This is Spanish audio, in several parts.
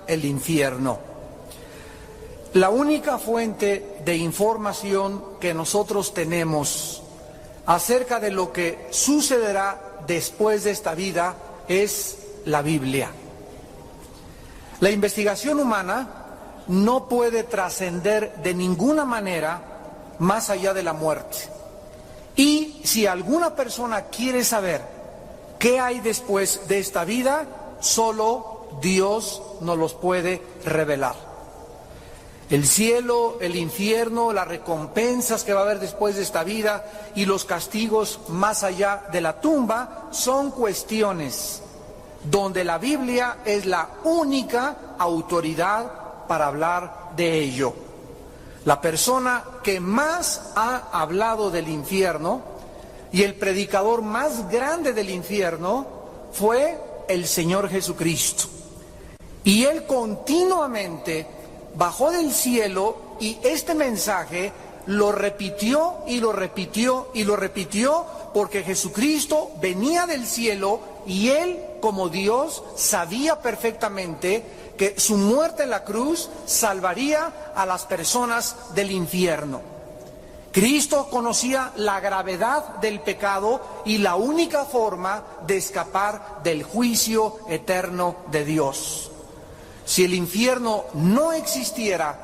El infierno. La única fuente de información que nosotros tenemos acerca de lo que sucederá después de esta vida es la Biblia. La investigación humana no puede trascender de ninguna manera más allá de la muerte. Y si alguna persona quiere saber qué hay después de esta vida, solo Dios nos los puede revelar. El cielo, el infierno, las recompensas que va a haber después de esta vida y los castigos más allá de la tumba son cuestiones donde la Biblia es la única autoridad para hablar de ello. La persona que más ha hablado del infierno y el predicador más grande del infierno fue el Señor Jesucristo. Y Él continuamente bajó del cielo y este mensaje lo repitió y lo repitió y lo repitió, porque Jesucristo venía del cielo y Él, como Dios, sabía perfectamente que su muerte en la cruz salvaría a las personas del infierno. Cristo conocía la gravedad del pecado y la única forma de escapar del juicio eterno de Dios. Si el infierno no existiera,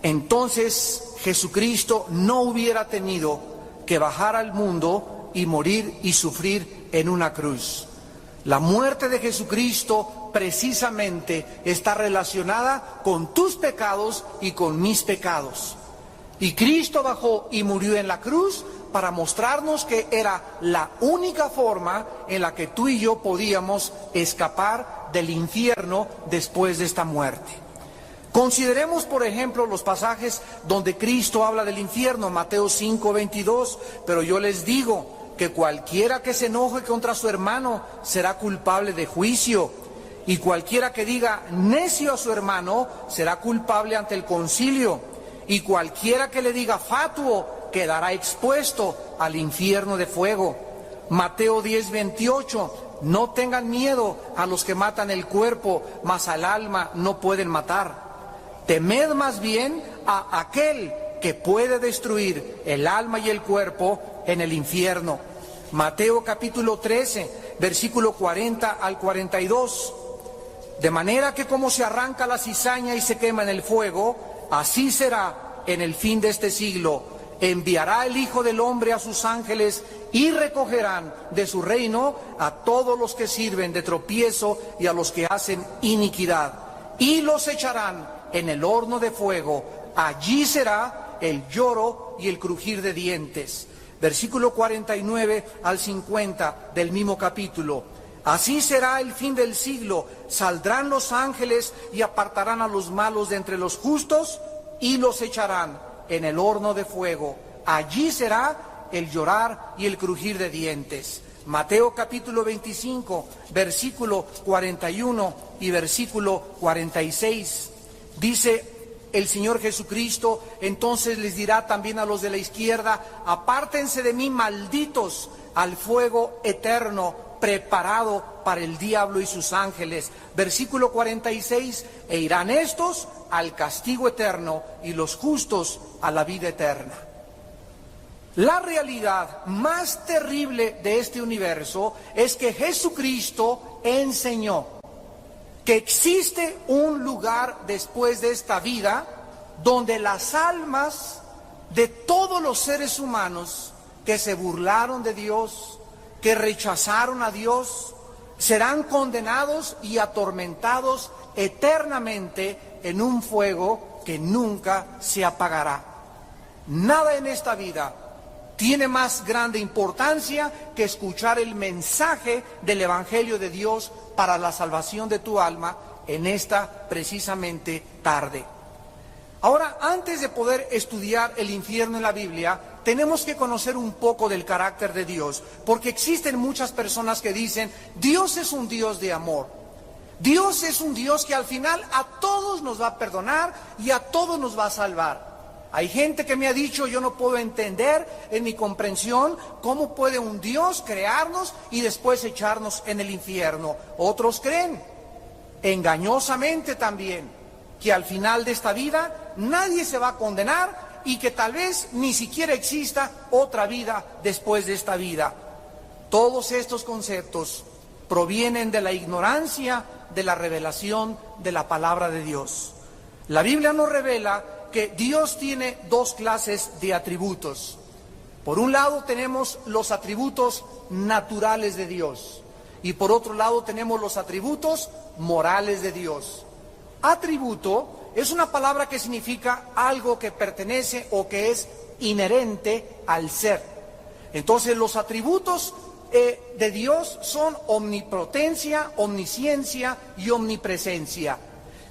entonces Jesucristo no hubiera tenido que bajar al mundo y morir y sufrir en una cruz. La muerte de Jesucristo precisamente está relacionada con tus pecados y con mis pecados. Y Cristo bajó y murió en la cruz para mostrarnos que era la única forma en la que tú y yo podíamos escapar del infierno después de esta muerte. Consideremos, por ejemplo, los pasajes donde Cristo habla del infierno, Mateo 5:22, pero yo les digo que cualquiera que se enoje contra su hermano será culpable de juicio, y cualquiera que diga necio a su hermano será culpable ante el concilio, y cualquiera que le diga fatuo quedará expuesto al infierno de fuego. Mateo 10:28, no tengan miedo a los que matan el cuerpo, mas al alma no pueden matar. Temed más bien a aquel que puede destruir el alma y el cuerpo en el infierno. Mateo capítulo 13, versículo 40 al 42. De manera que como se arranca la cizaña y se quema en el fuego, así será en el fin de este siglo. Enviará el Hijo del Hombre a sus ángeles y recogerán de su reino a todos los que sirven de tropiezo y a los que hacen iniquidad, y los echarán en el horno de fuego. Allí será el lloro y el crujir de dientes. Versículo 49 al 50 del mismo capítulo. Así será el fin del siglo. Saldrán los ángeles y apartarán a los malos de entre los justos y los echarán en el horno de fuego. Allí será el llorar y el crujir de dientes. Mateo capítulo 25, versículo 41 y versículo 46. Dice el Señor Jesucristo, entonces les dirá también a los de la izquierda, apártense de mí, malditos, al fuego eterno preparado para el diablo y sus ángeles. Versículo 46, e irán estos al castigo eterno y los justos a la vida eterna. La realidad más terrible de este universo es que Jesucristo enseñó que existe un lugar después de esta vida donde las almas de todos los seres humanos que se burlaron de Dios, que rechazaron a Dios, serán condenados y atormentados eternamente en un fuego que nunca se apagará. Nada en esta vida tiene más grande importancia que escuchar el mensaje del Evangelio de Dios para la salvación de tu alma en esta precisamente tarde. Ahora, antes de poder estudiar el infierno en la Biblia, tenemos que conocer un poco del carácter de Dios, porque existen muchas personas que dicen, Dios es un Dios de amor. Dios es un Dios que al final a todos nos va a perdonar y a todos nos va a salvar. Hay gente que me ha dicho, yo no puedo entender en mi comprensión cómo puede un Dios crearnos y después echarnos en el infierno. Otros creen engañosamente también, que al final de esta vida nadie se va a condenar y que tal vez ni siquiera exista otra vida después de esta vida. Todos estos conceptos provienen de la ignorancia de la revelación de la palabra de Dios. La Biblia nos revela que Dios tiene dos clases de atributos. Por un lado tenemos los atributos naturales de Dios y por otro lado tenemos los atributos morales de Dios. Atributo es una palabra que significa algo que pertenece o que es inherente al ser. Entonces los atributos de Dios son omnipotencia, omnisciencia y omnipresencia.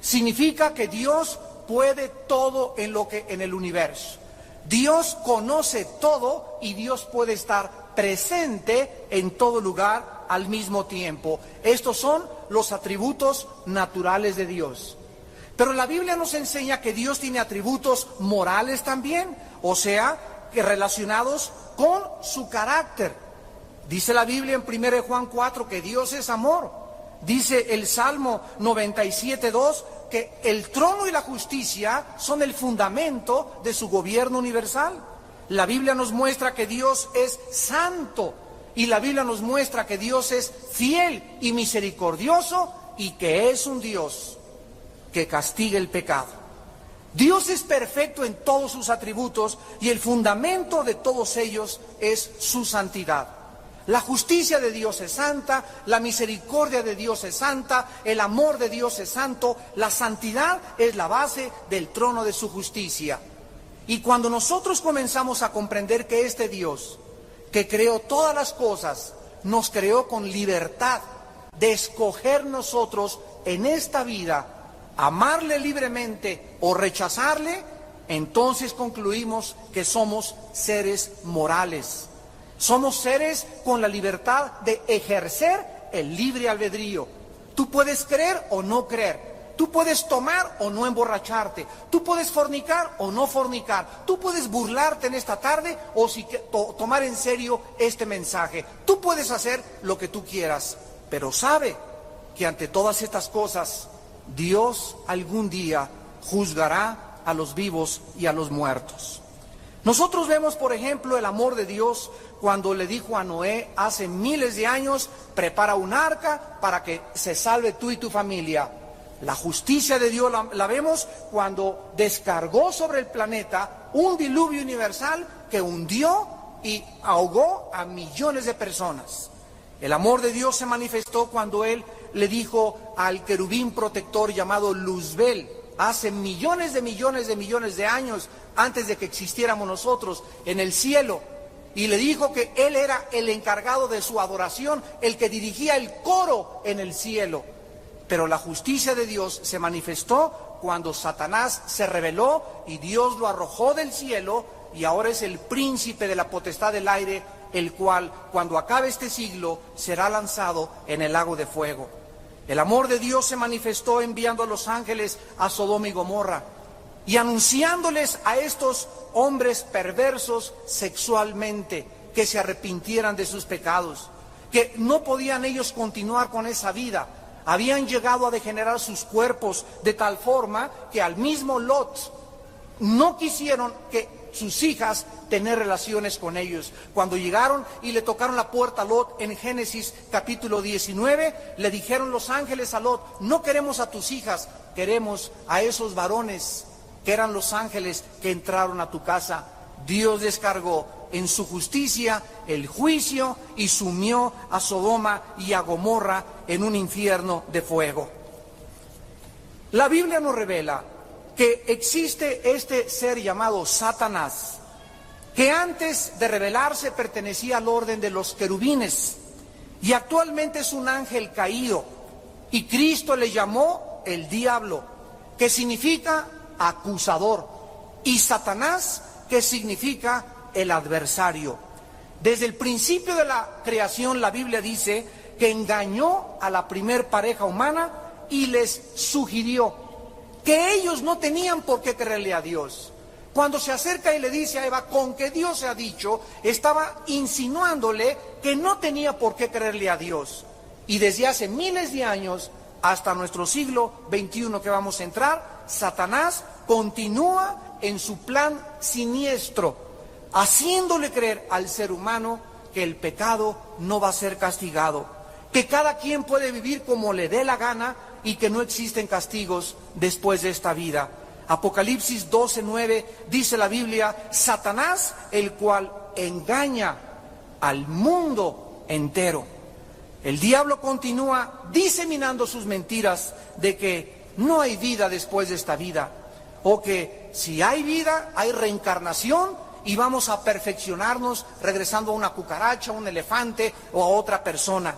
Significa que Dios puede todo en el universo. Dios conoce todo y Dios puede estar presente en todo lugar al mismo tiempo. Estos son los atributos naturales de Dios. Pero la Biblia nos enseña que Dios tiene atributos morales también, o sea, que relacionados con su carácter. Dice la Biblia en 1 Juan 4 que Dios es amor. Dice el Salmo 97:2 que el trono y la justicia son el fundamento de su gobierno universal. La Biblia nos muestra que Dios es santo y la Biblia nos muestra que Dios es fiel y misericordioso y que es un Dios que castiga el pecado. Dios es perfecto en todos sus atributos y el fundamento de todos ellos es su santidad. La justicia de Dios es santa, la misericordia de Dios es santa, el amor de Dios es santo, la santidad es la base del trono de su justicia. Y cuando nosotros comenzamos a comprender que este Dios, que creó todas las cosas, nos creó con libertad de escoger nosotros en esta vida, amarle libremente o rechazarle, entonces concluimos que somos seres morales. Somos seres con la libertad de ejercer el libre albedrío. Tú puedes creer o no creer. Tú puedes tomar o no emborracharte. Tú puedes fornicar o no fornicar. Tú puedes burlarte en esta tarde o tomar en serio este mensaje. Tú puedes hacer lo que tú quieras. Pero sabe que ante todas estas cosas, Dios algún día juzgará a los vivos y a los muertos. Nosotros vemos, por ejemplo, el amor de Dios cuando le dijo a Noé hace miles de años, prepara un arca para que se salve tú y tu familia. La justicia de Dios la vemos cuando descargó sobre el planeta un diluvio universal que hundió y ahogó a millones de personas. El amor de Dios se manifestó cuando Él le dijo al querubín protector llamado Luzbel, hace millones de años antes de que existiéramos nosotros en el cielo, y le dijo que Él era el encargado de su adoración, el que dirigía el coro en el cielo. Pero la justicia de Dios se manifestó cuando Satanás se rebeló y Dios lo arrojó del cielo y ahora es el príncipe de la potestad del aire, el cual cuando acabe este siglo será lanzado en el lago de fuego. El amor de Dios se manifestó enviando a los ángeles a Sodoma y Gomorra y anunciándoles a estos hombres perversos sexualmente que se arrepintieran de sus pecados, que no podían ellos continuar con esa vida. Habían llegado a degenerar sus cuerpos de tal forma que al mismo Lot no quisieron que sus hijas tener relaciones con ellos. Cuando llegaron y le tocaron la puerta a Lot en Génesis capítulo 19, le dijeron los ángeles a Lot, no queremos a tus hijas, queremos a esos varones que eran los ángeles que entraron a tu casa. Dios descargó en su justicia el juicio y sumió a Sodoma y a Gomorra en un infierno de fuego. La Biblia nos revela que existe este ser llamado Satanás, que antes de revelarse pertenecía al orden de los querubines y actualmente es un ángel caído, y Cristo le llamó el diablo, que significa acusador, y Satanás, que significa el adversario. Desde el principio de la creación la Biblia dice que engañó a la primer pareja humana y les sugirió que ellos no tenían por qué creerle a Dios. Cuando se acerca y le dice a Eva, con que Dios se ha dicho, estaba insinuándole que no tenía por qué creerle a Dios. Y desde hace miles de años, hasta nuestro siglo XXI que vamos a entrar, Satanás continúa en su plan siniestro, haciéndole creer al ser humano que el pecado no va a ser castigado, que cada quien puede vivir como le dé la gana y que no existen castigos después de esta vida. Apocalipsis 12:9 dice la Biblia: Satanás, el cual engaña al mundo entero. El diablo continúa diseminando sus mentiras de que no hay vida después de esta vida, o que si hay vida, hay reencarnación y vamos a perfeccionarnos regresando a una cucaracha, a un elefante o a otra persona,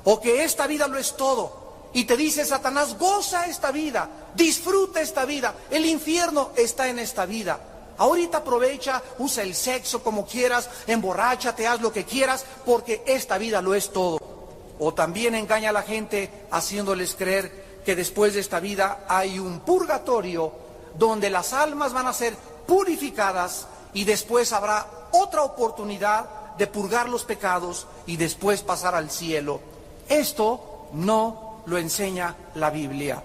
o que esta vida lo es todo. Y te dice Satanás: goza esta vida, disfruta esta vida, el infierno está en esta vida. Ahorita aprovecha, usa el sexo como quieras, emborráchate, haz lo que quieras, porque esta vida lo es todo. O también engaña a la gente haciéndoles creer que después de esta vida hay un purgatorio donde las almas van a ser purificadas y después habrá otra oportunidad de purgar los pecados y después pasar al cielo. Esto no lo enseña la Biblia.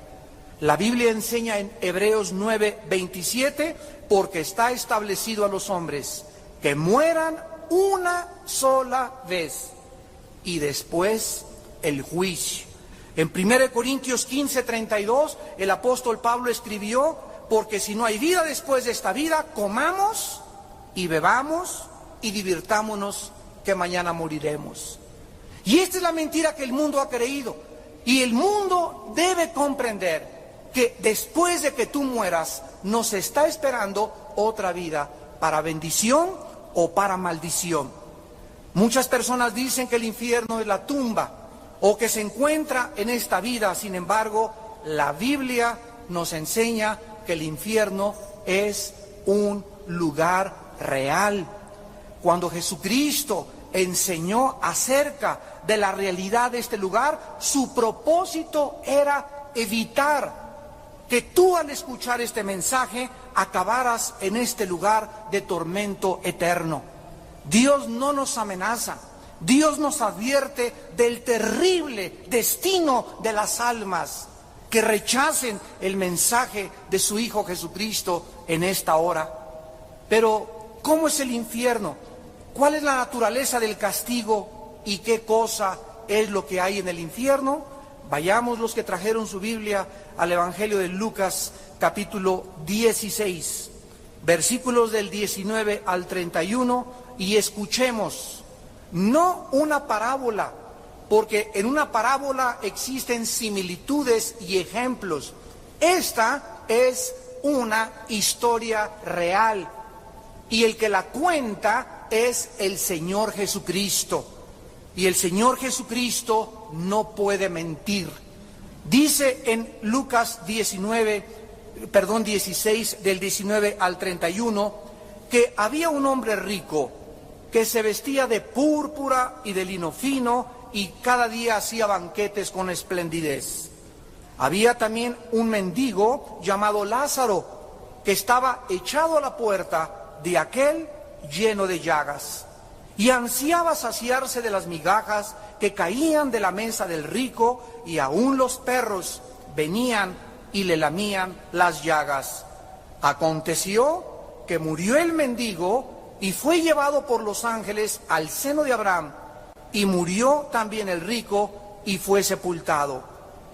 La Biblia enseña en Hebreos 9:27, porque está establecido a los hombres que mueran una sola vez y después el juicio. En 1 Corintios 15:32, el apóstol Pablo escribió: porque si no hay vida después de esta vida, comamos y bebamos y divirtámonos, que mañana moriremos. Y esta es la mentira que el mundo ha creído. Y el mundo debe comprender que después de que tú mueras, nos está esperando otra vida, para bendición o para maldición. Muchas personas dicen que el infierno es la tumba, o que se encuentra en esta vida. Sin embargo, la Biblia nos enseña que el infierno es un lugar real. Cuando Jesucristo enseñó acerca de la realidad de este lugar, su propósito era evitar que tú, al escuchar este mensaje, acabaras en este lugar de tormento eterno. Dios no nos amenaza, Dios nos advierte del terrible destino de las almas que rechacen el mensaje de su Hijo Jesucristo en esta hora. Pero, ¿cómo es el infierno? ¿Cuál es la naturaleza del castigo y qué cosa es lo que hay en el infierno? Vayamos, los que trajeron su Biblia, al Evangelio de Lucas, capítulo 16, versículos del 19 al 31, y escuchemos, no una parábola, porque en una parábola existen similitudes y ejemplos. Esta es una historia real, y el que la cuenta es el Señor Jesucristo. Y el Señor Jesucristo no puede mentir. Dice en Lucas 16, del 19 al 31, que había un hombre rico que se vestía de púrpura y de lino fino y cada día hacía banquetes con esplendidez. Había también un mendigo llamado Lázaro, que estaba echado a la puerta de aquel lleno de llagas, y ansiaba saciarse de las migajas que caían de la mesa del rico, y aún los perros venían y le lamían las llagas. Aconteció que murió el mendigo y fue llevado por los ángeles al seno de Abraham, y murió también el rico y fue sepultado.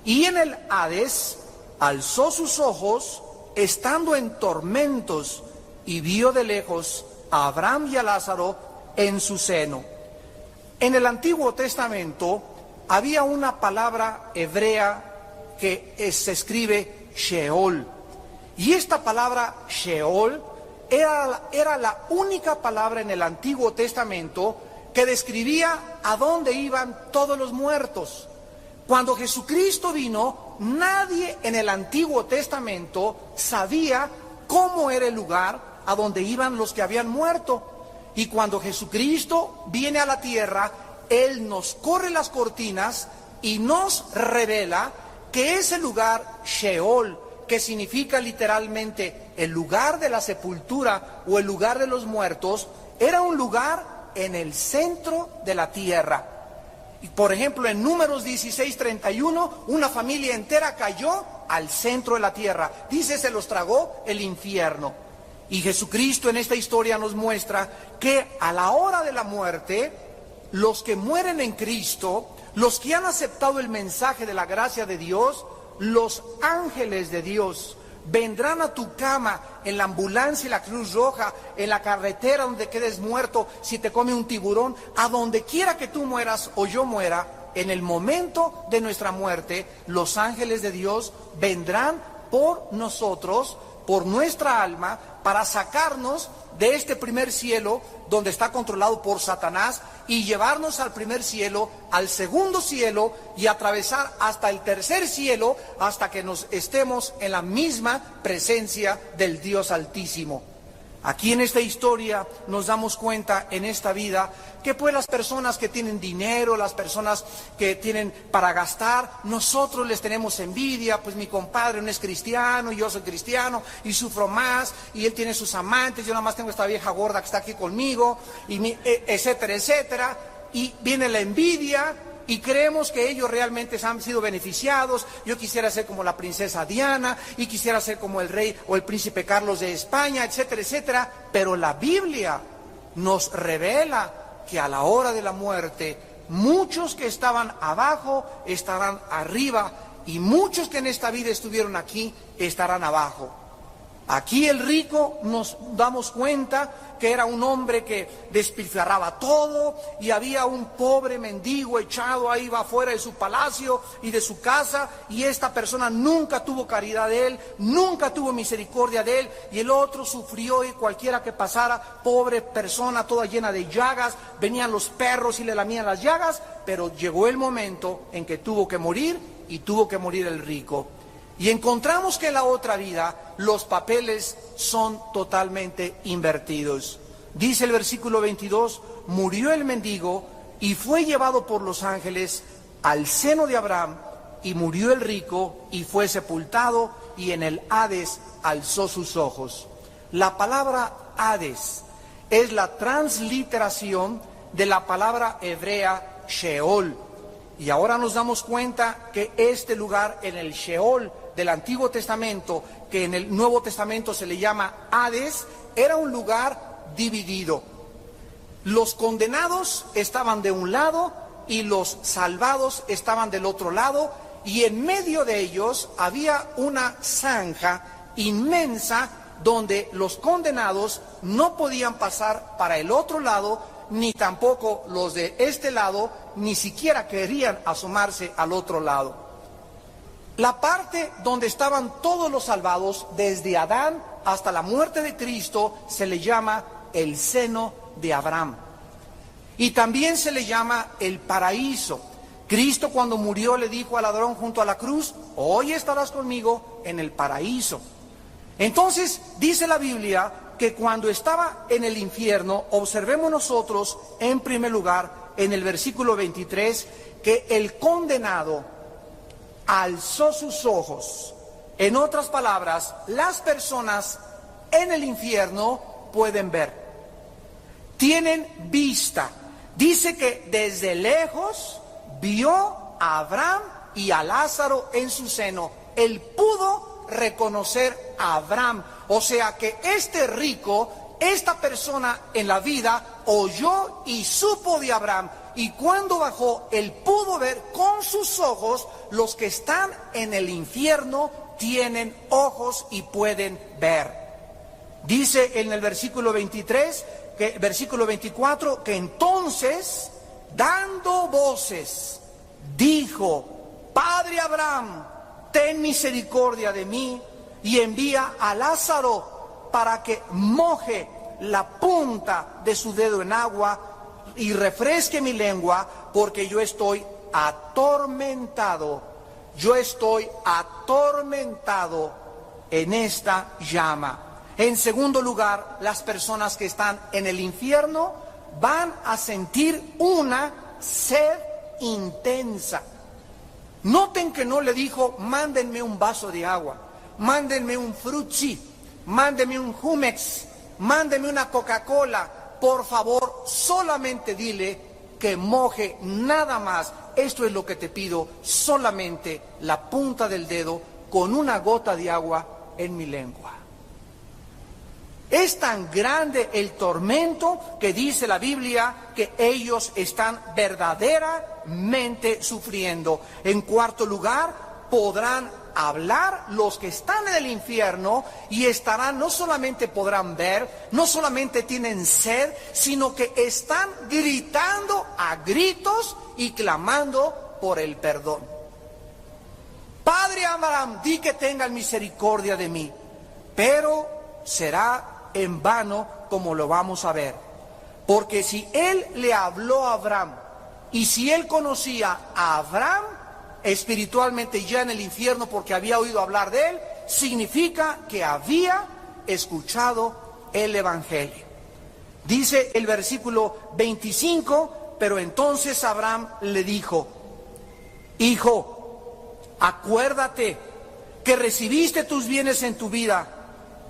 Y en el Hades alzó sus ojos, estando en tormentos, y vio de lejos a Abraham y a Lázaro en su seno. En el Antiguo Testamento había una palabra hebrea que se escribe Sheol, y esta palabra Sheol era la única palabra en el Antiguo Testamento que describía a dónde iban todos los muertos. Cuando Jesucristo vino, nadie en el Antiguo Testamento sabía cómo era el lugar a donde iban los que habían muerto. Y cuando Jesucristo viene a la tierra, Él nos corre las cortinas y nos revela que ese lugar Sheol, que significa literalmente el lugar de la sepultura o el lugar de los muertos, era un lugar en el centro de la tierra. Por ejemplo, en Números 16:31, una familia entera cayó al centro de la tierra. Dice, se los tragó el infierno. Y Jesucristo en esta historia nos muestra que a la hora de la muerte, los que mueren en Cristo, los que han aceptado el mensaje de la gracia de Dios, los ángeles de Dios vendrán a tu cama, en la ambulancia y la Cruz Roja, en la carretera donde quedes muerto, si te come un tiburón, a donde quiera que tú mueras o yo muera, en el momento de nuestra muerte, los ángeles de Dios vendrán por nosotros, por nuestra alma, para sacarnos de este primer cielo donde está controlado por Satanás y llevarnos al primer cielo, al segundo cielo y atravesar hasta el tercer cielo hasta que nos estemos en la misma presencia del Dios Altísimo. Aquí en esta historia nos damos cuenta en esta vida que pues las personas que tienen dinero, las personas que tienen para gastar, nosotros les tenemos envidia, pues mi compadre no es cristiano, y yo soy cristiano y sufro más, y él tiene sus amantes, yo nada más tengo esta vieja gorda que está aquí conmigo, y etcétera, etcétera, y viene la envidia. Y creemos que ellos realmente han sido beneficiados. Yo quisiera ser como la princesa Diana, y quisiera ser como el rey o el príncipe Carlos de España, etcétera, etcétera. Pero la Biblia nos revela que a la hora de la muerte, muchos que estaban abajo estarán arriba, y muchos que en esta vida estuvieron aquí estarán abajo. Aquí el rico, nos damos cuenta que era un hombre que despilfarraba todo, y había un pobre mendigo echado ahí afuera de su palacio y de su casa, y esta persona nunca tuvo caridad de él, nunca tuvo misericordia de él, y el otro sufrió, y cualquiera que pasara, pobre persona toda llena de llagas, venían los perros y le lamían las llagas, pero llegó el momento en que tuvo que morir, y tuvo que morir el rico. Y encontramos que en la otra vida los papeles son totalmente invertidos. Dice el versículo 22, murió el mendigo y fue llevado por los ángeles al seno de Abraham, y murió el rico y fue sepultado, y en el Hades alzó sus ojos. La palabra Hades es la transliteración de la palabra hebrea Sheol. Y ahora nos damos cuenta que este lugar en el Sheol del Antiguo Testamento, que en el Nuevo Testamento se le llama Hades, era un lugar dividido. Los condenados estaban de un lado y los salvados estaban del otro lado, y en medio de ellos había una zanja inmensa donde los condenados no podían pasar para el otro lado, ni tampoco los de este lado, ni siquiera querían asomarse al otro lado. La parte donde estaban todos los salvados, desde Adán hasta la muerte de Cristo, se le llama el seno de Abraham. Y también se le llama el paraíso. Cristo, cuando murió, le dijo al ladrón junto a la cruz, hoy estarás conmigo en el paraíso. Entonces, dice la Biblia que cuando estaba en el infierno, observemos nosotros, en primer lugar, en el versículo 23, que el condenado alzó sus ojos. En otras palabras, las personas en el infierno pueden ver, tienen vista. Dice que desde lejos vio a Abraham y a Lázaro en su seno. Él pudo reconocer a Abraham. O sea que este rico, esta persona en la vida, oyó y supo de Abraham. Y cuando bajó, él pudo ver con sus ojos. Los que están en el infierno tienen ojos y pueden ver. Dice en el versículo 24, que entonces, dando voces, dijo, Padre Abraham, ten misericordia de mí, y envía a Lázaro para que moje la punta de su dedo en agua y refresque mi lengua, porque yo estoy atormentado en esta llama. En segundo lugar, las personas que están en el infierno van a sentir una sed intensa. Noten que no le dijo, mándenme un vaso de agua, mándenme un frutzi, mándenme un Jumex, mándenme una Coca-Cola. Por favor, solamente dile, que moje nada más. Esto es lo que te pido, solamente la punta del dedo con una gota de agua en mi lengua. Es tan grande el tormento que dice la Biblia que ellos están verdaderamente sufriendo. En cuarto lugar, podrán hablar los que están en el infierno y estarán, no solamente podrán ver, no solamente tienen sed, sino que están gritando a gritos y clamando por el perdón. Padre Abraham, di que tengan misericordia de mí, pero será en vano, como lo vamos a ver. Porque si él le habló a Abraham y si él conocía a Abraham espiritualmente ya en el infierno porque había oído hablar de él, significa que había escuchado el Evangelio. Dice el versículo 25, pero entonces Abraham le dijo: Hijo, acuérdate que recibiste tus bienes en tu vida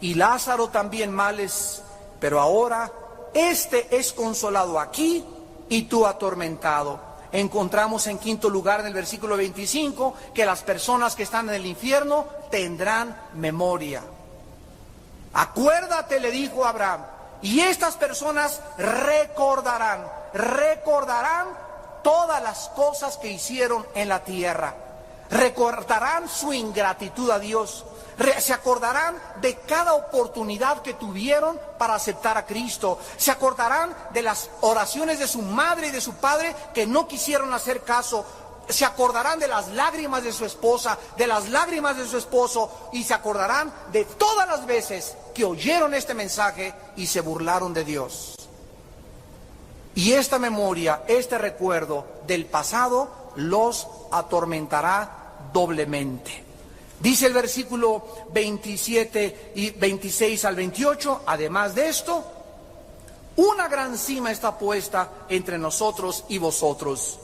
y Lázaro también males, pero ahora este es consolado aquí y tú atormentado. Encontramos en quinto lugar en el versículo 25 que las personas que están en el infierno tendrán memoria. Acuérdate, le dijo Abraham, y estas personas recordarán todas las cosas que hicieron en la tierra. Recordarán su ingratitud a Dios. Se acordarán de cada oportunidad que tuvieron para aceptar a Cristo. Se acordarán de las oraciones de su madre y de su padre que no quisieron hacer caso. Se acordarán de las lágrimas de su esposa, de las lágrimas de su esposo, y se acordarán de todas las veces que oyeron este mensaje y se burlaron de Dios. Y esta memoria, este recuerdo del pasado los atormentará doblemente. Dice el versículo 27 y 26 al 28, además de esto, una gran cima está puesta entre nosotros y vosotros,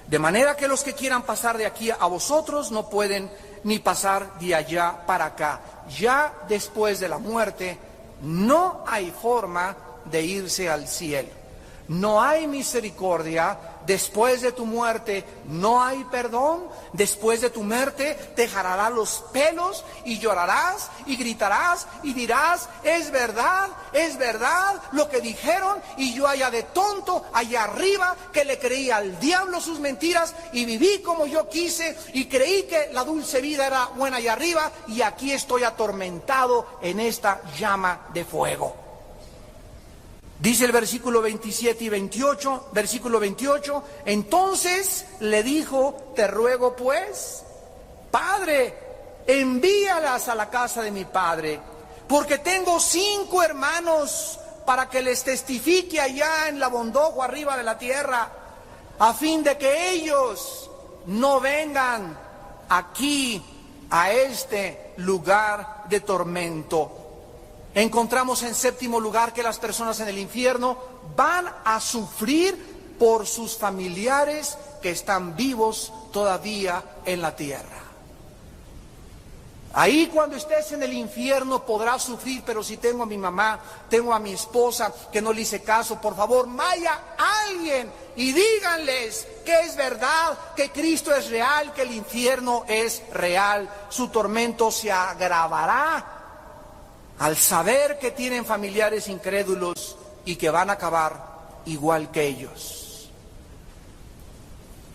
de manera que los que quieran pasar de aquí a vosotros no pueden ni pasar de allá para acá. Ya después de la muerte no hay forma de irse al cielo. No hay misericordia. Después de tu muerte no hay perdón. Después de tu muerte te jalarás los pelos y llorarás y gritarás y dirás: es verdad lo que dijeron, y yo allá de tonto, allá arriba, que le creí al diablo sus mentiras y viví como yo quise y creí que la dulce vida era buena allá arriba, y aquí estoy atormentado en esta llama de fuego. Dice el versículo 27 y 28, versículo 28, entonces le dijo: te ruego pues, Padre, envíalas a la casa de mi padre, porque tengo 5 hermanos, para que les testifique allá en la bondojo arriba de la tierra, a fin de que ellos no vengan aquí a este lugar de tormento. Encontramos en séptimo lugar que las personas en el infierno van a sufrir por sus familiares que están vivos todavía en la tierra. Ahí cuando estés en el infierno podrás sufrir: pero si tengo a mi mamá, tengo a mi esposa que no le hice caso, por favor vaya alguien y díganles que es verdad, que Cristo es real, que el infierno es real. Su tormento se agravará al saber que tienen familiares incrédulos y que van a acabar igual que ellos.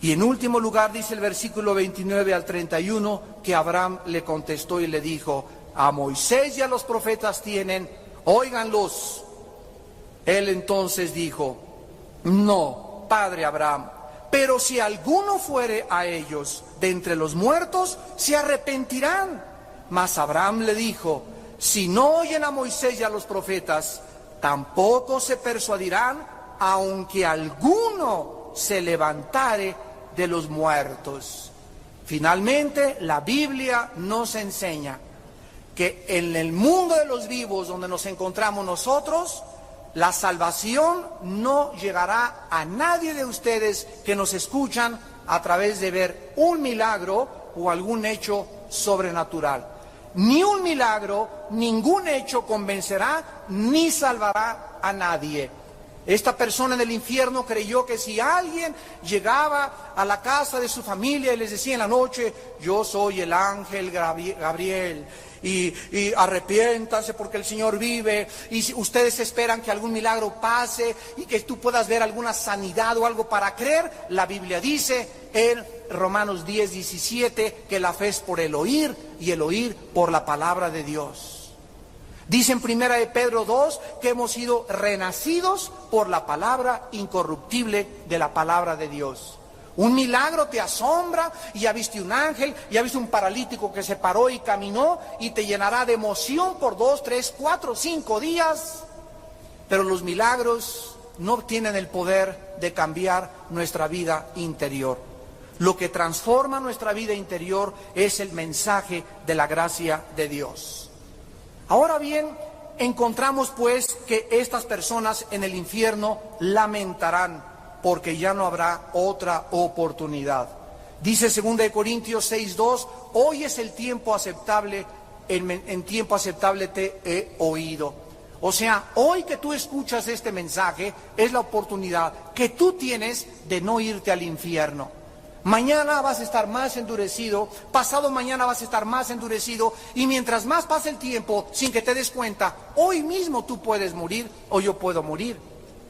Y en último lugar dice el versículo 29 al 31 que Abraham le contestó y le dijo: a Moisés y a los profetas tienen, óiganlos. Él entonces dijo: no, padre Abraham, pero si alguno fuere a ellos de entre los muertos, se arrepentirán. Mas Abraham le dijo: si no oyen a Moisés y a los profetas, tampoco se persuadirán, aunque alguno se levantare de los muertos. Finalmente, la Biblia nos enseña que en el mundo de los vivos, donde nos encontramos nosotros, la salvación no llegará a nadie de ustedes que nos escuchan a través de ver un milagro o algún hecho sobrenatural. Ni un milagro, ningún hecho convencerá ni salvará a nadie. Esta persona en el infierno creyó que si alguien llegaba a la casa de su familia y les decía en la noche, yo soy el ángel Gabriel, y arrepiéntanse porque el Señor vive, y si ustedes esperan que algún milagro pase y que tú puedas ver alguna sanidad o algo para creer, la Biblia dice en Romanos 10:17 que la fe es por el oír y el oír por la palabra de Dios. Dice en 1 de Pedro 2 que hemos sido renacidos por la palabra incorruptible de la palabra de Dios. Un milagro te asombra, y ya viste un ángel, ya viste un paralítico que se paró y caminó, y te llenará de emoción por 2, 3, 4, 5 días. Pero los milagros no tienen el poder de cambiar nuestra vida interior. Lo que transforma nuestra vida interior es el mensaje de la gracia de Dios. Ahora bien, encontramos pues que estas personas en el infierno lamentarán porque ya no habrá otra oportunidad. Dice 2 Corintios 6:2, hoy es el tiempo aceptable, en tiempo aceptable te he oído. O sea, hoy que tú escuchas este mensaje es la oportunidad que tú tienes de no irte al infierno. Mañana vas a estar más endurecido, pasado mañana vas a estar más endurecido, y mientras más pasa el tiempo, sin que te des cuenta, hoy mismo tú puedes morir o yo puedo morir.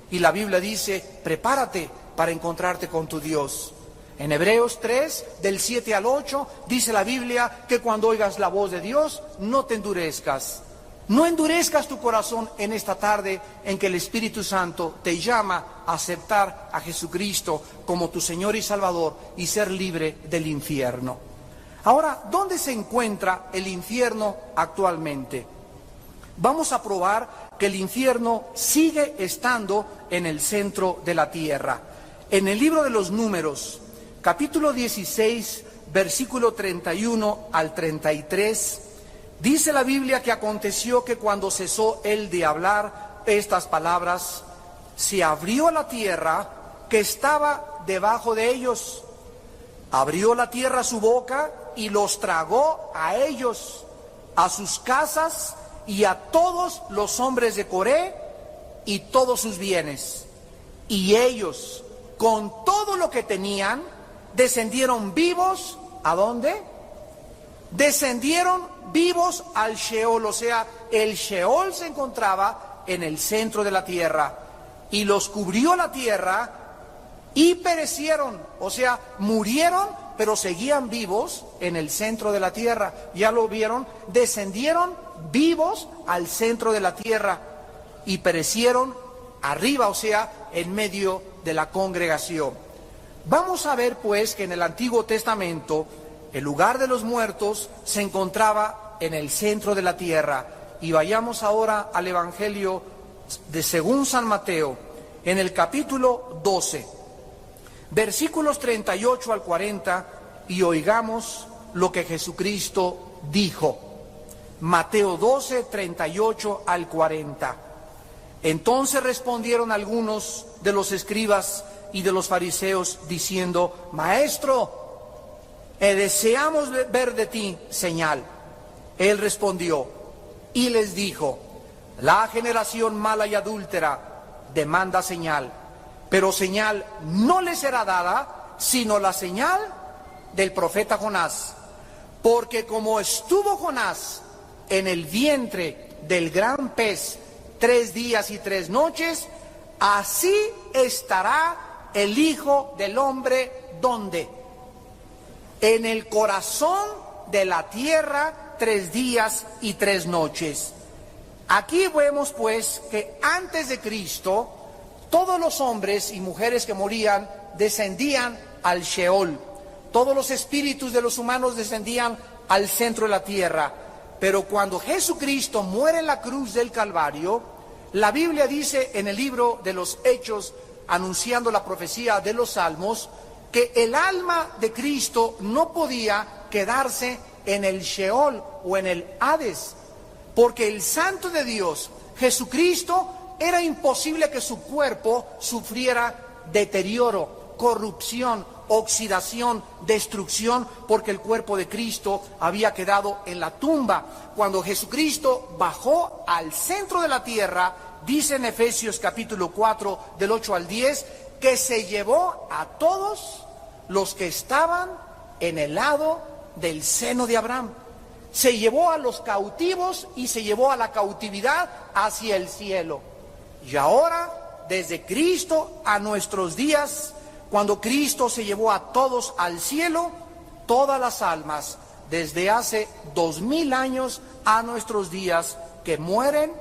Y la Biblia dice, prepárate para encontrarte con tu Dios. En Hebreos 3, del 7 al 8, dice la Biblia que cuando oigas la voz de Dios, no te endurezcas. No endurezcas tu corazón en esta tarde en que el Espíritu Santo te llama a aceptar a Jesucristo como tu Señor y Salvador y ser libre del infierno. Ahora, ¿dónde se encuentra el infierno actualmente? Vamos a probar que el infierno sigue estando en el centro de la tierra. En el libro de los Números, capítulo 16, versículo 31 al 33, dice la Biblia que aconteció que cuando cesó él de hablar estas palabras, se abrió la tierra que estaba debajo de ellos. Abrió la tierra su boca y los tragó a ellos, a sus casas y a todos los hombres de Coré y todos sus bienes. Y ellos, con todo lo que tenían, descendieron vivos, ¿a dónde? Descendieron vivos al Sheol, o sea, el Sheol se encontraba en el centro de la tierra, y los cubrió la tierra y perecieron, o sea, murieron, pero seguían vivos en el centro de la tierra. Ya lo vieron, descendieron vivos al centro de la tierra y perecieron arriba, o sea, en medio de la congregación. Vamos a ver pues que en el Antiguo Testamento el lugar de los muertos se encontraba en el centro de la tierra. Y vayamos ahora al Evangelio de según San Mateo, en el capítulo 12, versículos 38 al 40, y oigamos lo que Jesucristo dijo. Mateo 12, 38 al 40. Entonces respondieron algunos de los escribas y de los fariseos, diciendo, Maestro, deseamos ver de ti señal. Él respondió y les dijo, la generación mala y adúltera demanda señal, pero señal no le será dada, sino la señal del profeta Jonás. Porque como estuvo Jonás en el vientre del gran pez 3 días y 3 noches, así estará el Hijo del Hombre, ¿dónde? En el corazón de la tierra 3 días y 3 noches. Aquí vemos pues que antes de Cristo, todos los hombres y mujeres que morían descendían al Sheol. Todos los espíritus de los humanos descendían al centro de la tierra. Pero cuando Jesucristo muere en la cruz del Calvario, la Biblia dice en el libro de los Hechos, anunciando la profecía de los Salmos, que el alma de Cristo no podía quedarse en el Sheol o en el Hades, porque el Santo de Dios, Jesucristo, era imposible que su cuerpo sufriera deterioro, corrupción oxidación, destrucción, porque el cuerpo de Cristo había quedado en la tumba. Cuando Jesucristo bajó al centro de la tierra, dice en Efesios capítulo 4, del 8 al 10, que se llevó a todos los que estaban en el lado del seno de Abraham. Se llevó a los cautivos y se llevó a la cautividad hacia el cielo. Y ahora, desde Cristo a nuestros días, cuando Cristo se llevó a todos al cielo, todas las almas, desde hace 2000 años a nuestros días, que mueren,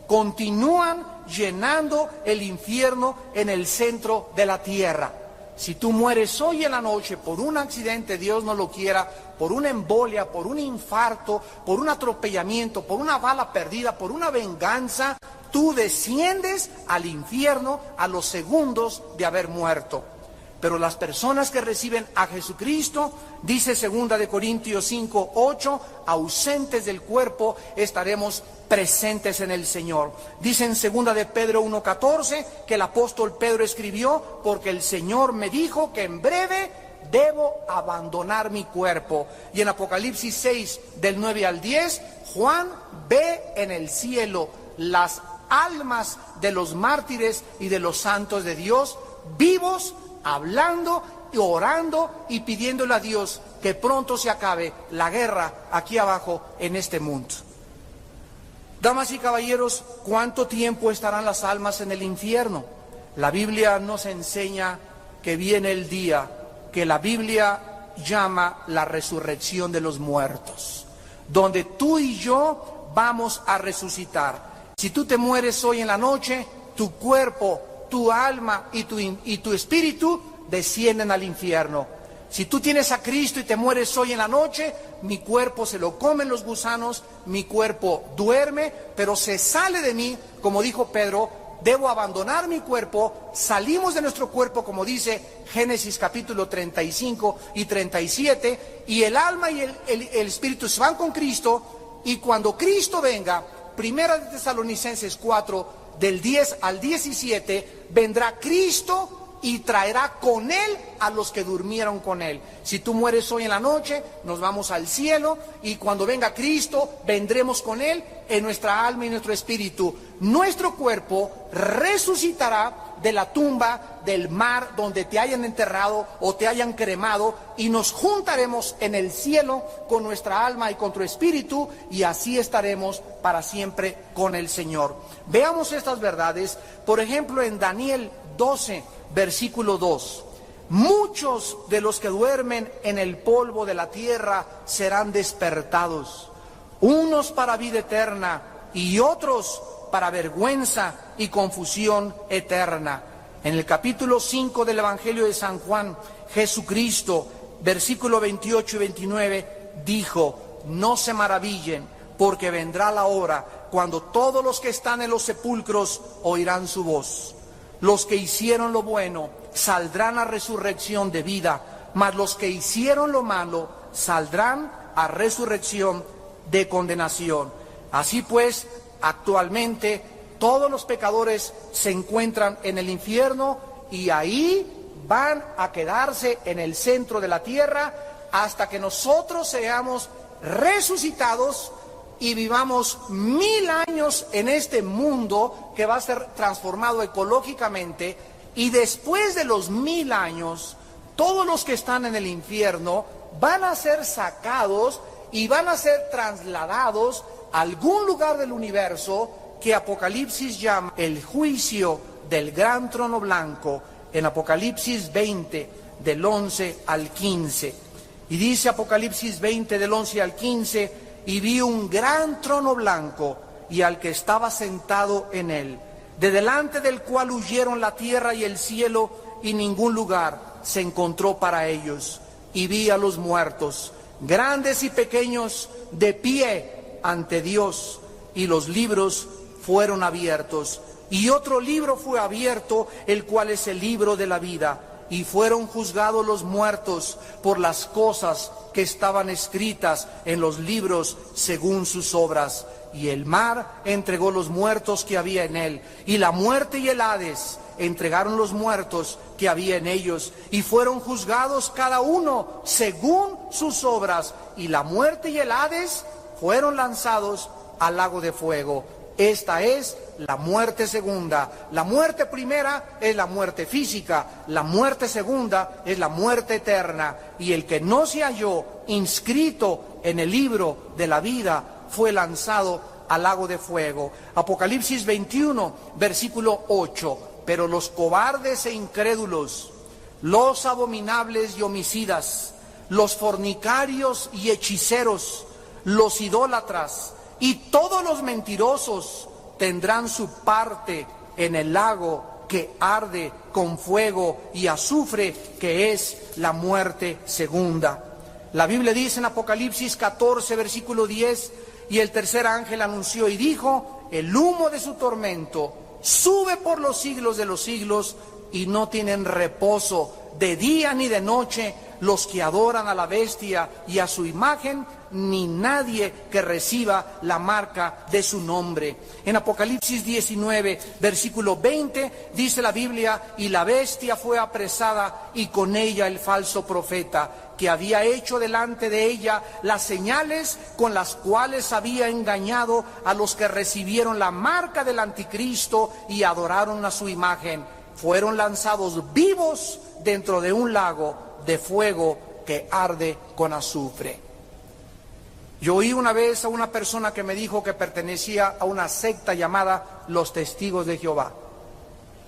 continúan llenando el infierno en el centro de la tierra. Si tú mueres hoy en la noche por un accidente, Dios no lo quiera, por una embolia, por un infarto, por un atropellamiento, por una bala perdida, por una venganza, tú desciendes al infierno a los segundos de haber muerto. Pero las personas que reciben a Jesucristo, dice 2 Corintios 5, 8, ausentes del cuerpo, estaremos presentes en el Señor. Dice en 2 Pedro 1, 14, que el apóstol Pedro escribió, porque el Señor me dijo que en breve debo abandonar mi cuerpo. Y en Apocalipsis 6, del 9 al 10, Juan ve en el cielo las almas de los mártires y de los santos de Dios, vivos, hablando y orando y pidiéndole a Dios que pronto se acabe la guerra aquí abajo en este mundo. Damas y caballeros, ¿cuánto tiempo estarán las almas en el infierno? La Biblia nos enseña que viene el día que la Biblia llama la resurrección de los muertos, donde tú y yo vamos a resucitar. Si tú te mueres hoy en la noche, tu cuerpo, tu alma y tu espíritu descienden al infierno. Si tú tienes a Cristo y te mueres hoy en la noche, mi cuerpo se lo comen los gusanos, mi cuerpo duerme, pero se sale de mí, como dijo Pedro, debo abandonar mi cuerpo, salimos de nuestro cuerpo, como dice Génesis capítulo 35 y 37, y el alma y el espíritu se van con Cristo, y cuando Cristo venga, Primera de Tesalonicenses 4, del 10 al 17, vendrá Cristo y traerá con Él a los que durmieron con Él. Si tú mueres hoy en la noche, nos vamos al cielo, y cuando venga Cristo, vendremos con Él en nuestra alma y nuestro espíritu. Nuestro cuerpo resucitará de la tumba, del mar, donde te hayan enterrado o te hayan cremado, y nos juntaremos en el cielo con nuestra alma y con tu espíritu, y así estaremos para siempre con el Señor. Veamos estas verdades, por ejemplo, en Daniel 12, versículo 2. Muchos de los que duermen en el polvo de la tierra serán despertados, unos para vida eterna y otros para vergüenza y confusión eterna. En el capítulo 5 del Evangelio de San Juan, Jesucristo, versículo 28 y 29, dijo: no se maravillen, porque vendrá la hora cuando todos los que están en los sepulcros oirán su voz. Los que hicieron lo bueno saldrán a resurrección de vida, mas los que hicieron lo malo saldrán a resurrección de condenación. Así pues, actualmente todos los pecadores se encuentran en el infierno, y ahí van a quedarse en el centro de la tierra hasta que nosotros seamos resucitados y vivamos 1000 años en este mundo que va a ser transformado ecológicamente. Y después de los 1000 años, todos los que están en el infierno van a ser sacados y van a ser trasladados a algún lugar del universo que Apocalipsis llama el juicio del gran trono blanco, en Apocalipsis 20, del 11 al 15. Y dice Apocalipsis 20, del 11 al 15: y vi un gran trono blanco y al que estaba sentado en él, de delante del cual huyeron la tierra y el cielo, y ningún lugar se encontró para ellos. Y vi a los muertos, grandes y pequeños, de pie ante Dios, y los libros fueron abiertos. Y otro libro fue abierto, el cual es el libro de la vida. Y fueron juzgados los muertos por las cosas que estaban escritas en los libros según sus obras. Y el mar entregó los muertos que había en él, y la muerte y el Hades entregaron los muertos que había en ellos, y fueron juzgados cada uno según sus obras, y la muerte y el Hades fueron lanzados al lago de fuego. Esta es la muerte segunda. La muerte primera es la muerte física, la muerte segunda es la muerte eterna, y el que no se halló inscrito en el libro de la vida fue lanzado al lago de fuego. Apocalipsis 21, versículo 8. Pero los cobardes e incrédulos, los abominables y homicidas, los fornicarios y hechiceros, los idólatras y todos los mentirosos tendrán su parte en el lago que arde con fuego y azufre, que es la muerte segunda. La Biblia dice en Apocalipsis 14, versículo 10, y el tercer ángel anunció y dijo: el humo de su tormento sube por los siglos de los siglos, y no tienen reposo de día ni de noche los que adoran a la bestia y a su imagen, ni nadie que reciba la marca de su nombre. En Apocalipsis 19, versículo 20, dice la Biblia: y la bestia fue apresada, y con ella el falso profeta, que había hecho delante de ella las señales con las cuales había engañado a los que recibieron la marca del anticristo y adoraron a su imagen. Fueron lanzados vivos dentro de un lago de fuego que arde con azufre. Yo oí una vez a una persona que me dijo que pertenecía a una secta llamada los Testigos de Jehová.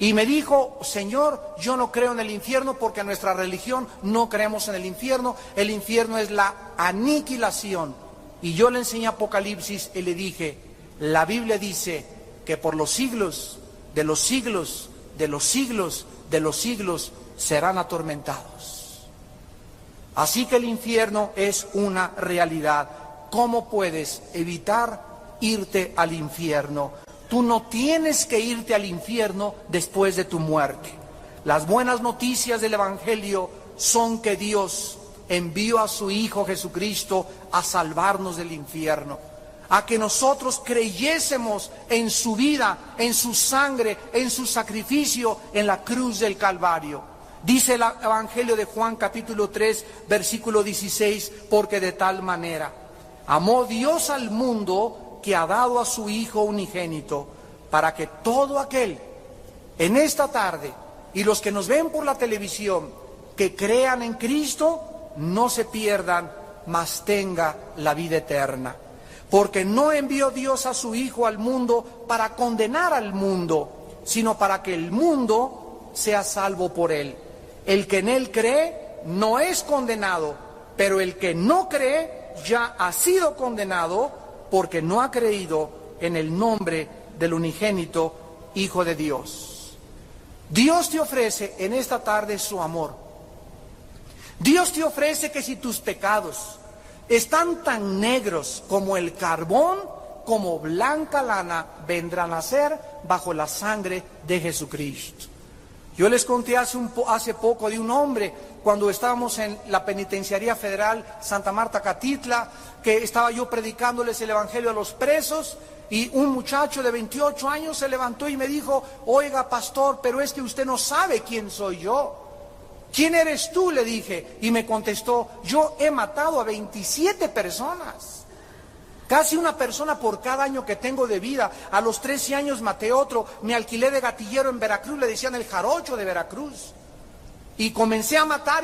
Y me dijo: Señor, yo no creo en el infierno porque en nuestra religión no creemos en el infierno. El infierno es la aniquilación. Y yo le enseñé Apocalipsis y le dije: la Biblia dice que por los siglos de los siglos de los siglos de los siglos serán atormentados. Así que el infierno es una realidad. ¿Cómo puedes evitar irte al infierno? Tú no tienes que irte al infierno después de tu muerte. Las buenas noticias del Evangelio son que Dios envió a su Hijo Jesucristo a salvarnos del infierno, a que nosotros creyésemos en su vida, en su sangre, en su sacrificio en la cruz del Calvario. Dice el Evangelio de Juan capítulo 3, versículo 16, porque de tal manera amó Dios al mundo que ha dado a su Hijo unigénito, para que todo aquel en esta tarde y los que nos ven por la televisión que crean en Cristo no se pierdan, mas tenga la vida eterna. Porque no envió Dios a su Hijo al mundo para condenar al mundo, sino para que el mundo sea salvo por él. El que en él cree no es condenado, pero el que no cree ya ha sido condenado porque no ha creído en el nombre del unigénito Hijo de Dios. Dios te ofrece en esta tarde su amor. Dios te ofrece que si tus pecados están tan negros como el carbón, como blanca lana, vendrán a ser bajo la sangre de Jesucristo. Yo les conté hace poco de un hombre, cuando estábamos en la Penitenciaría Federal Santa Marta Catitla, que estaba yo predicándoles el Evangelio a los presos, y un muchacho de 28 años se levantó y me dijo: oiga, pastor, pero es que usted no sabe quién soy yo. ¿Quién eres tú?, le dije, y me contestó: yo he matado a 27 personas. Casi una persona por cada año que tengo de vida. A los 13 años maté otro, me alquilé de gatillero en Veracruz, le decían el jarocho de Veracruz. Y comencé a matar,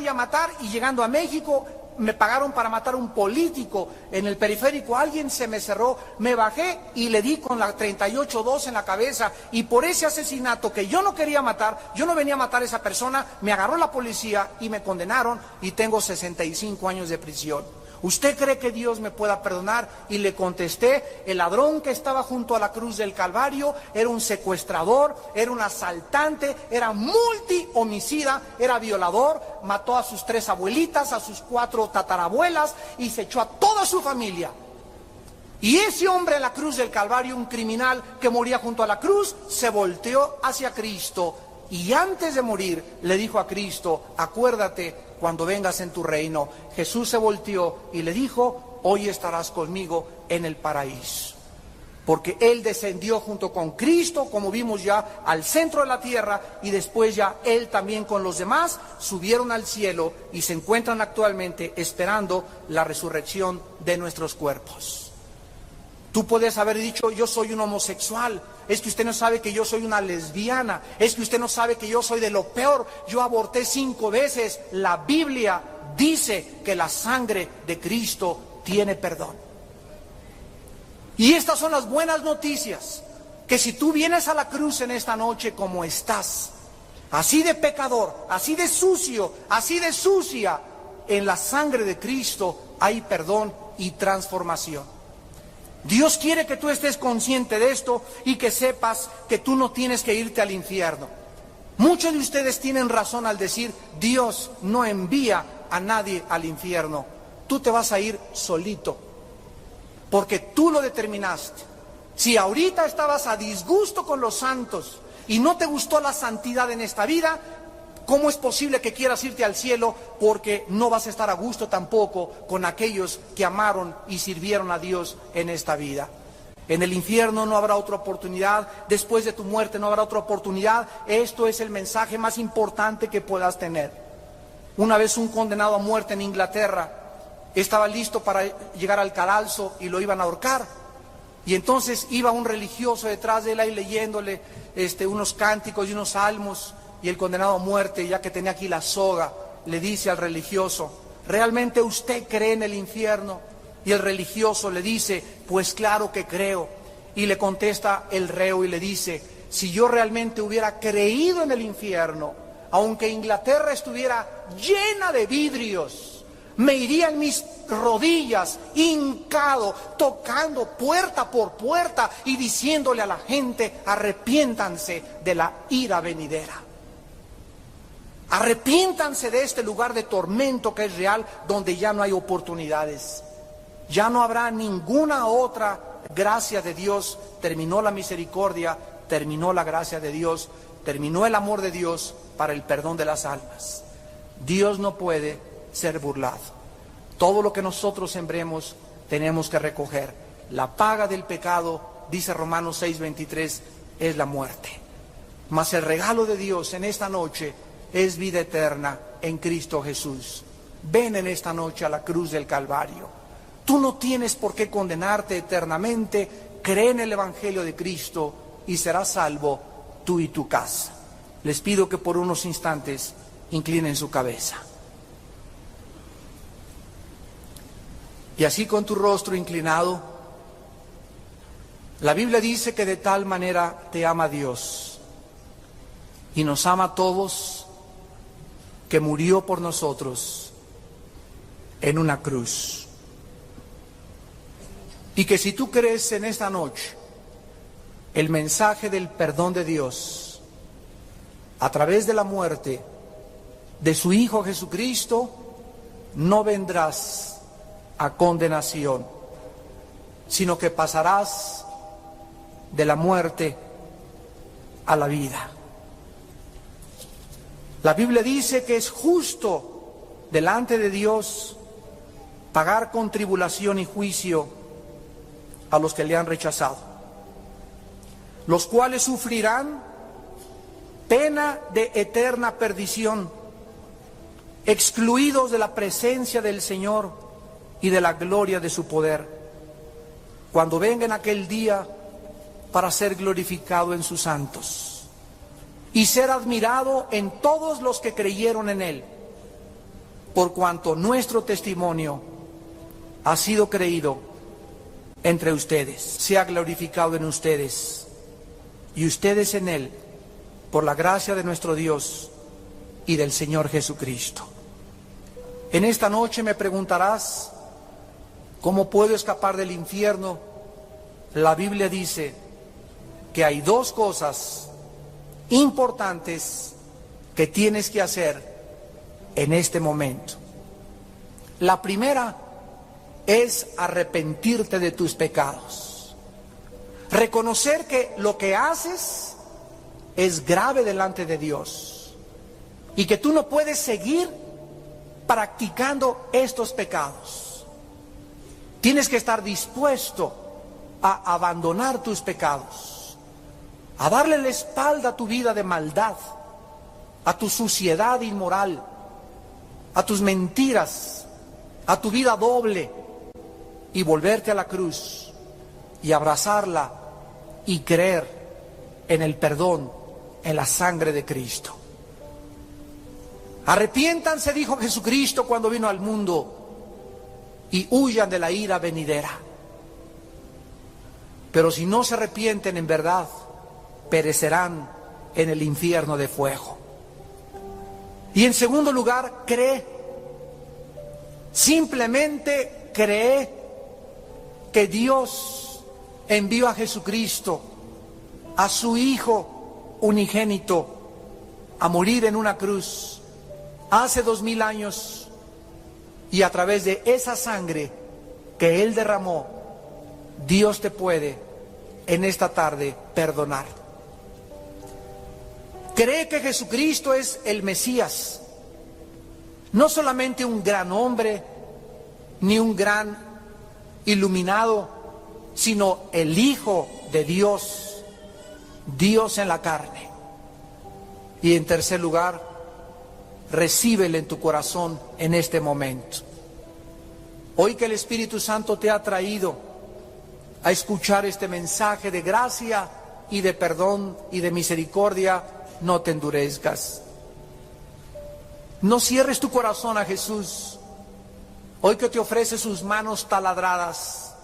y llegando a México me pagaron para matar a un político en el periférico. Alguien se me cerró, me bajé y le di con la 38-2 en la cabeza. Y por ese asesinato que yo no quería matar, yo no venía a matar a esa persona, me agarró la policía y me condenaron y tengo 65 años de prisión. ¿Usted cree que Dios me pueda perdonar? Y le contesté: el ladrón que estaba junto a la cruz del Calvario era un secuestrador, era un asaltante, era multihomicida, era violador, mató a sus 3 abuelitas, a sus 4 tatarabuelas y se echó a toda su familia. Y ese hombre en la cruz del Calvario, un criminal que moría junto a la cruz, se volteó hacia Cristo y antes de morir le dijo a Cristo: acuérdate cuando vengas en tu reino. Jesús se volteó y le dijo: hoy estarás conmigo en el paraíso. porque Él descendió junto con Cristo, como vimos ya, al centro de la tierra, y después ya Él también con los demás subieron al cielo y se encuentran actualmente esperando la resurrección de nuestros cuerpos. Tú puedes haber dicho: yo soy un homosexual, es que usted no sabe que yo soy una lesbiana, es que usted no sabe que yo soy de lo peor, yo aborté 5 veces. La Biblia dice que la sangre de Cristo tiene perdón. Y estas son las buenas noticias, que si tú vienes a la cruz en esta noche como estás, así de pecador, así de sucio, así de sucia, en la sangre de Cristo hay perdón y transformación. Dios quiere que tú estés consciente de esto y que sepas que tú no tienes que irte al infierno. Muchos de ustedes tienen razón al decir: Dios no envía a nadie al infierno. Tú te vas a ir solito, porque tú lo determinaste. Si ahorita estabas a disgusto con los santos y no te gustó la santidad en esta vida, ¿cómo es posible que quieras irte al cielo? Porque no vas a estar a gusto tampoco con aquellos que amaron y sirvieron a Dios en esta vida. En el infierno no habrá otra oportunidad, después de tu muerte no habrá otra oportunidad. Esto es el mensaje más importante que puedas tener. Una vez un condenado a muerte en Inglaterra estaba listo para llegar al cadalso y lo iban a ahorcar. Y entonces iba un religioso detrás de él ahí leyéndole unos cánticos y unos salmos. Y el condenado a muerte, ya que tenía aquí la soga, le dice al religioso: ¿realmente usted cree en el infierno? Y el religioso le dice: pues claro que creo. Y le contesta el reo y le dice: si yo realmente hubiera creído en el infierno, aunque Inglaterra estuviera llena de vidrios, me iría en mis rodillas, hincado, tocando puerta por puerta y diciéndole a la gente: arrepiéntanse de la ira venidera. Arrepiéntanse de este lugar de tormento que es real, donde ya no hay oportunidades. Ya no habrá ninguna otra gracia de Dios. Terminó la misericordia, terminó la gracia de Dios, terminó el amor de Dios para el perdón de las almas. Dios no puede ser burlado. Todo lo que nosotros sembremos tenemos que recoger. La paga del pecado, dice Romanos 6:23, es la muerte. Mas el regalo de Dios en esta noche es vida eterna en Cristo Jesús. Ven en esta noche a la cruz del Calvario. Tú no tienes por qué condenarte eternamente. Cree en el Evangelio de Cristo y serás salvo tú y tu casa. Les pido que por unos instantes inclinen su cabeza. Y así con tu rostro inclinado, la Biblia dice que de tal manera te ama Dios y nos ama a todos, que murió por nosotros en una cruz. Y que si tú crees en esta noche el mensaje del perdón de Dios a través de la muerte de su Hijo Jesucristo, no vendrás a condenación, sino que pasarás de la muerte a la vida. La Biblia dice que es justo delante de Dios pagar con tribulación y juicio a los que le han rechazado, los cuales sufrirán pena de eterna perdición, excluidos de la presencia del Señor y de la gloria de su poder, cuando venga en aquel día para ser glorificado en sus santos y ser admirado en todos los que creyeron en Él, por cuanto nuestro testimonio ha sido creído entre ustedes. Sea glorificado en ustedes y ustedes en Él, por la gracia de nuestro Dios y del Señor Jesucristo. En esta noche me preguntarás: ¿cómo puedo escapar del infierno? La Biblia dice que hay dos cosas importantes que tienes que hacer en este momento. La primera es arrepentirte de tus pecados. Reconocer que lo que haces es grave delante de Dios y que tú no puedes seguir practicando estos pecados. Tienes que estar dispuesto a abandonar tus pecados, a darle la espalda a tu vida de maldad, a tu suciedad inmoral, a tus mentiras, a tu vida doble, y volverte a la cruz y abrazarla y creer en el perdón, en la sangre de Cristo. Arrepiéntanse, dijo Jesucristo cuando vino al mundo, y huyan de la ira venidera. Pero si no se arrepienten en verdad, perecerán en el infierno de fuego. Y en segundo lugar, cree. Simplemente cree que Dios envió a Jesucristo, a su Hijo unigénito, a morir en una cruz hace 2000 años, y a través de esa sangre que Él derramó, Dios te puede en esta tarde perdonar. Cree que Jesucristo es el Mesías, no solamente un gran hombre, ni un gran iluminado, sino el Hijo de Dios, Dios en la carne. Y en tercer lugar, recíbele en tu corazón en este momento. Hoy que el Espíritu Santo te ha traído a escuchar este mensaje de gracia y de perdón y de misericordia, no te endurezcas. No cierres tu corazón a Jesús. Hoy que te ofrece sus manos taladradas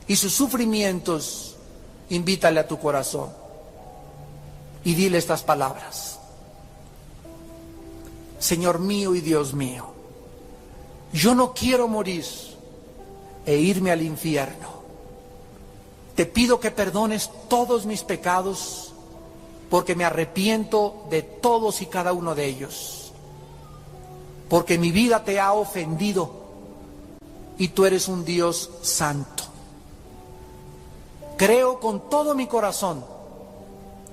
y sus sufrimientos, invítale a tu corazón y dile estas palabras: Señor mío y Dios mío, yo no quiero morir e irme al infierno. Te pido que perdones todos mis pecados, porque me arrepiento de todos y cada uno de ellos, porque mi vida te ha ofendido y tú eres un Dios santo. Creo con todo mi corazón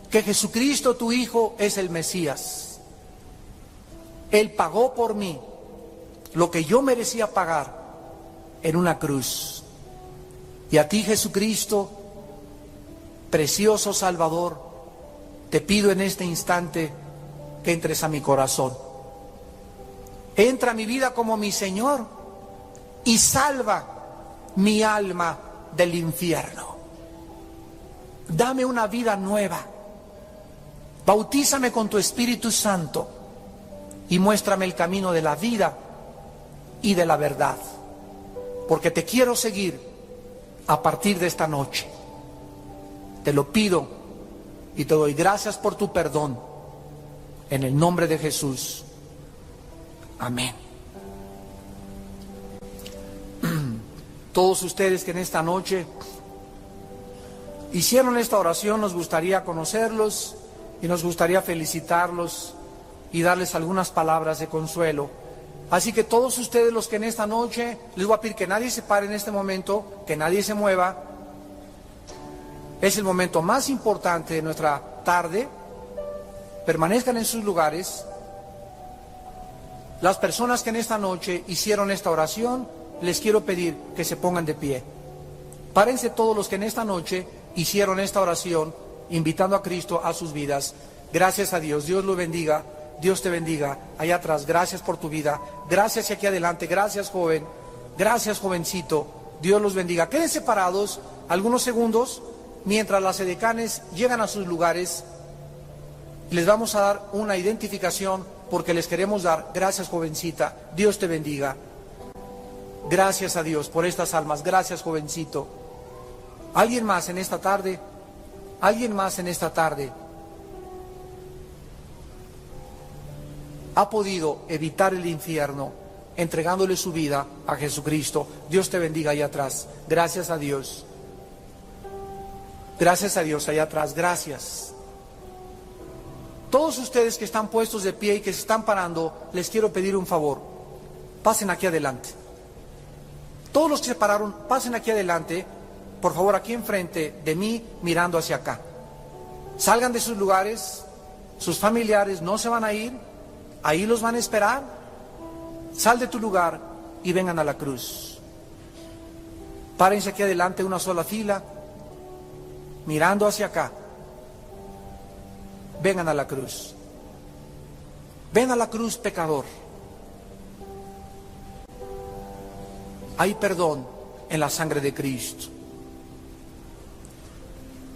que Jesucristo, tu Hijo, es el Mesías. Él pagó por mí lo que yo merecía pagar en una cruz. Y a ti, Jesucristo, precioso Salvador, te pido en este instante que entres a mi corazón. Entra a mi vida como mi Señor y salva mi alma del infierno. Dame una vida nueva. Bautízame con tu Espíritu Santo y muéstrame el camino de la vida y de la verdad, porque te quiero seguir a partir de esta noche. Te lo pido y te doy gracias por tu perdón, en el nombre de Jesús. Amén. Todos ustedes que en esta noche hicieron esta oración, nos gustaría conocerlos y nos gustaría felicitarlos y darles algunas palabras de consuelo. Así que todos ustedes los que en esta noche, les voy a pedir que nadie se pare en este momento, que nadie se mueva. Es el momento más importante de nuestra tarde. Permanezcan en sus lugares. Las personas que en esta noche hicieron esta oración, les quiero pedir que se pongan de pie. Párense todos los que en esta noche hicieron esta oración, invitando a Cristo a sus vidas. Gracias a Dios. Dios lo bendiga. Dios te bendiga. Allá atrás, gracias por tu vida. Gracias y aquí adelante. Gracias, joven. Gracias, jovencito. Dios los bendiga. Quédense parados algunos segundos mientras las edecanes llegan a sus lugares. Les vamos a dar una identificación porque les queremos dar. Gracias, jovencita. Dios te bendiga. Gracias a Dios por estas almas. Gracias, jovencito. ¿Alguien más en esta tarde? ¿Alguien más en esta tarde ha podido evitar el infierno entregándole su vida a Jesucristo? Dios te bendiga allá atrás. Gracias a Dios. Gracias a Dios allá atrás. Gracias. Todos ustedes que están puestos de pie y que se están parando, les quiero pedir un favor. Pasen aquí adelante. Todos los que se pararon, pasen aquí adelante. Por favor, aquí enfrente de mí, mirando hacia acá. Salgan de sus lugares. Sus familiares no se van a ir. Ahí los van a esperar. Sal de tu lugar y vengan a la cruz. Párense aquí adelante, una sola fila, mirando hacia acá. Vengan a la cruz. Ven a la cruz, pecador. Hay perdón en la sangre de Cristo.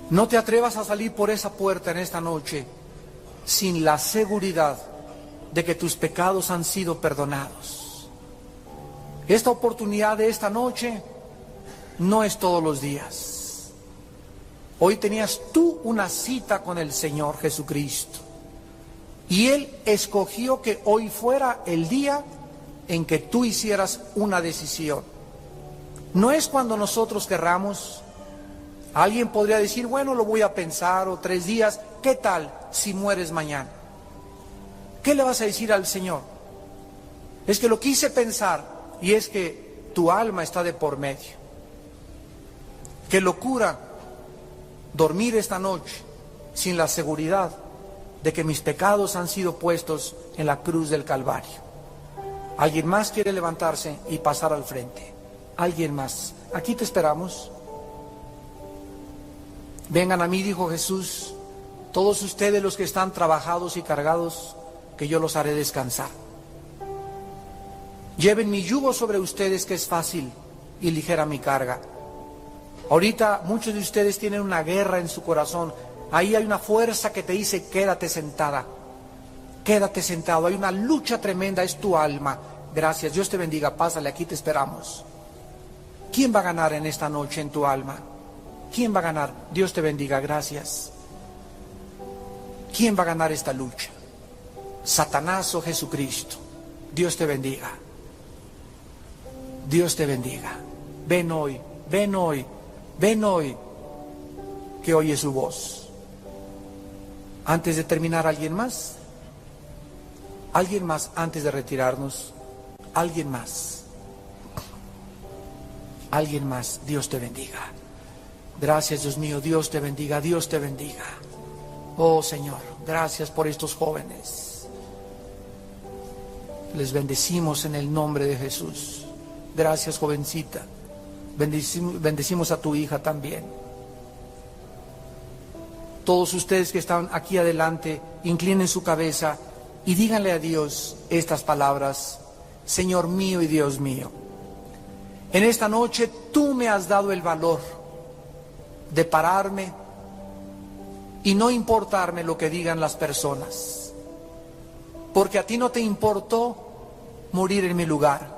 No te atrevas a salir por esa puerta en esta noche sin la seguridad de que tus pecados han sido perdonados. Esta oportunidad de esta noche no es todos los días. Hoy tenías tú una cita con el Señor Jesucristo. Y Él escogió que hoy fuera el día en que tú hicieras una decisión. No es cuando nosotros querramos. Alguien podría decir, bueno, lo voy a pensar, o 3 días. ¿Qué tal si mueres mañana? ¿Qué le vas a decir al Señor? Es que lo quise pensar, y es que tu alma está de por medio. Qué locura dormir esta noche sin la seguridad de que mis pecados han sido puestos en la cruz del Calvario. ¿Alguien más quiere levantarse y pasar al frente? ¿Alguien más? Aquí te esperamos. Vengan a mí, dijo Jesús, todos ustedes los que están trabajados y cargados, que yo los haré descansar. Lleven mi yugo sobre ustedes, que es fácil y ligera mi carga. Ahorita muchos de ustedes tienen una guerra en su corazón. Ahí hay una fuerza que te dice, quédate sentada, quédate sentado. Hay una lucha tremenda, es tu alma. Gracias, Dios te bendiga, pásale, aquí te esperamos. ¿Quién va a ganar en esta noche en tu alma? ¿Quién va a ganar? Dios te bendiga, gracias. ¿Quién va a ganar esta lucha? ¿Satanás o Jesucristo? Dios te bendiga. Dios te bendiga. Ven hoy, ven hoy, ven hoy, que oye su voz. Antes de terminar, ¿alguien más? ¿Alguien más antes de retirarnos? ¿Alguien más? ¿Alguien más? Dios te bendiga. Gracias, Dios mío, Dios te bendiga, Dios te bendiga. Oh Señor, gracias por estos jóvenes. Les bendecimos en el nombre de Jesús. Gracias, jovencita. Bendecimos a tu hija también. Todos ustedes que están aquí adelante, inclinen su cabeza y díganle a Dios estas palabras. Señor mío y Dios mío, en esta noche tú me has dado el valor de pararme y no importarme lo que digan las personas, porque a ti no te importó morir en mi lugar.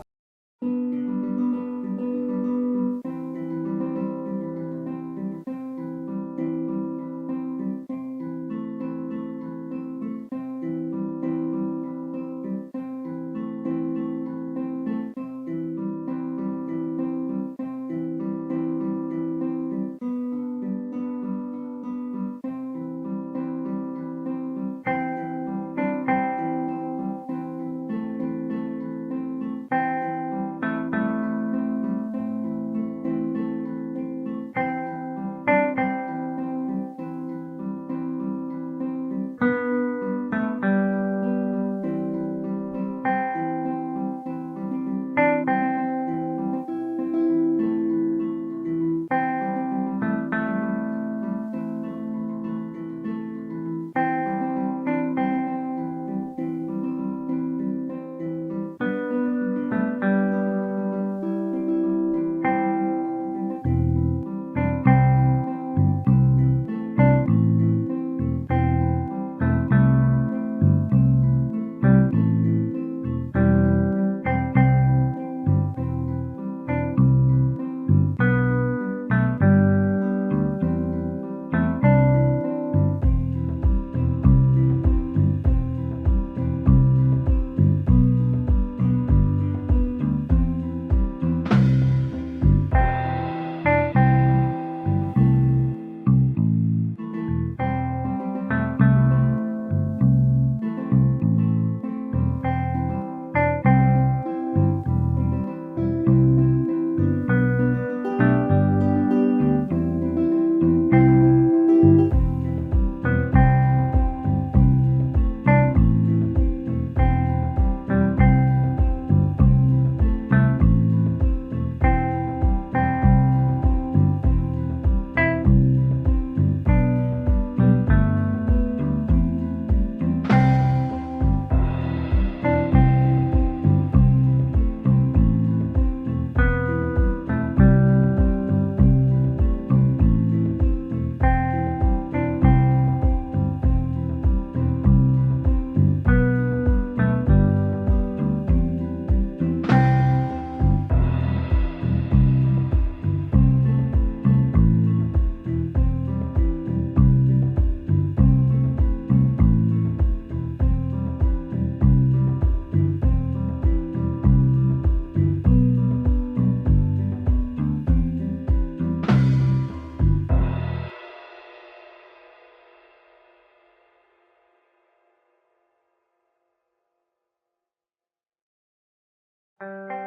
Thank you.